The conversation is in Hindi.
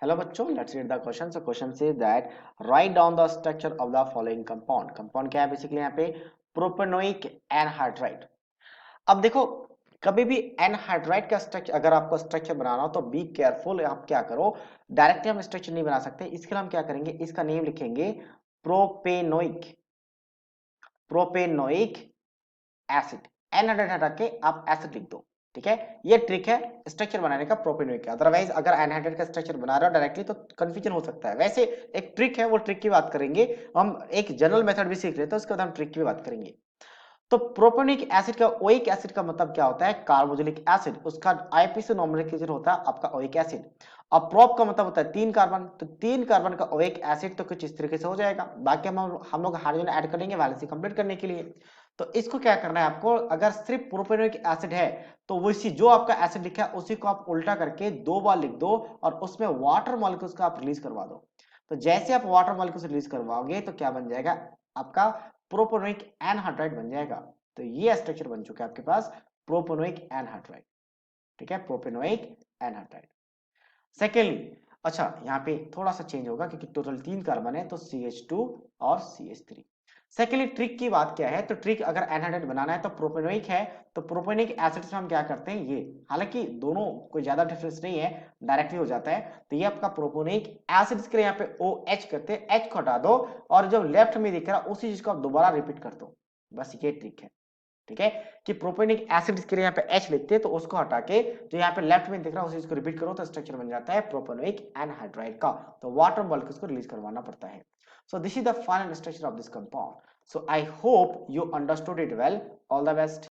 Hello बच्चों, let's read the question. So question says that write down the structure of the following compound. Compound क्या है बेसिकली यहाँ पे प्रोपेनोइक एनहाइड्राइड. अब देखो कभी भी एनहाइड्राइड का स्ट्रक्चर अगर आपको स्ट्रक्चर बनाना हो तो बी केयरफुल. आप क्या करो, डायरेक्टली हम स्ट्रक्चर नहीं बना सकते. इसके लिए हम क्या करेंगे, इसका नेम लिखेंगे प्रोपेनोइक. Propanoic acid. एनहाइड्राइड हटा के आप एसिड लिख दो. ठीक है, ये ट्रिक है स्ट्रक्चर बनाने का प्रोपेनोइक का. अदरवाइज अगर एनहाइड्राइड का स्ट्रक्चर बना रहे हो डायरेक्टली तो कंफ्यूजन हो सकता है. वैसे एक ट्रिक है, वो ट्रिक की बात करेंगे हम. एक जनरल मेथड भी सीख लेते हैं, उसके बाद हम ट्रिक की बात करेंगे. तो प्रोपेनिक एसिड का ओइक एसिड का मतलब क्या होता है, कार्बोक्सिलिक एसिड. उसका आईपीसी नोमेनक्लेचर होता है आपका ओइक एसिड. अब प्रोप का मतलब होता है 3 कार्बन, तो 3 कार्बन का ओइक एसिड तो कुछ इस तरीके से हो जाएगा. बाकी हम लोग हाइड्रोजन ऐड कर लेंगे वैलेंसी कंप्लीट करने के लिए. तो इसको क्या करना है आपको, अगर सिर्फ प्रोपेनिक एसिड है तो वैसी जो आपका एसिड लिखा है उसी को आप उल्टा करके 2 बार लिख दो और उसमें वाटर मॉलिक्यूल्स का आप रिलीज करवा दो. तो जैसे आप वाटर मॉलिक्यूल्स रिलीज करवाओगे तो क्या बन जाएगा आपका प्रोपेनोइक एनहाइड्राइड बन जाएगा. तो ये स्ट्रक्चर बन चुका है आपके पास प्रोपेनोइक एनहाइड्राइड. ठीक है, प्रोपेनोइक एनहाइड्राइड. सेकेंडली, अच्छा यहाँ पे थोड़ा सा चेंज होगा क्योंकि टोटल 3 कार्बन है तो CH2 और CH3. सेकेंडली ट्रिक की बात क्या है, तो ट्रिक अगर एनहाइड्राइड बनाना है तो प्रोपेनोइक है तो प्रोपेनिक एसिड से हम क्या करते हैं, ये हालांकि दोनों कोई ज्यादा डिफरेंस नहीं है, डायरेक्टली हो जाता है. तो ये आपका प्रोपेनिक एसिड के लिए यहाँ पे OH करते हैं, H को हटा दो और जो लेफ्ट में दिख रहा है उसी चीज को आप दोबारा रिपीट कर दो. बस ये ट्रिक है. ठीक है, कि प्रोपेनिक एसिड के लिए यहाँ पे H लिखते हैं तो उसको हटा के जो यहाँ पे लेफ्ट में दिख रहा है उसी को रिपीट करो तो स्ट्रक्चर बन जाता है प्रोपेनोइक एनहाइड्राइड का. तो वाटर मॉलिक्यूल्स को रिलीज करवाना पड़ता है. So this is the final structure of this compound. So I hope you understood it well. All the best.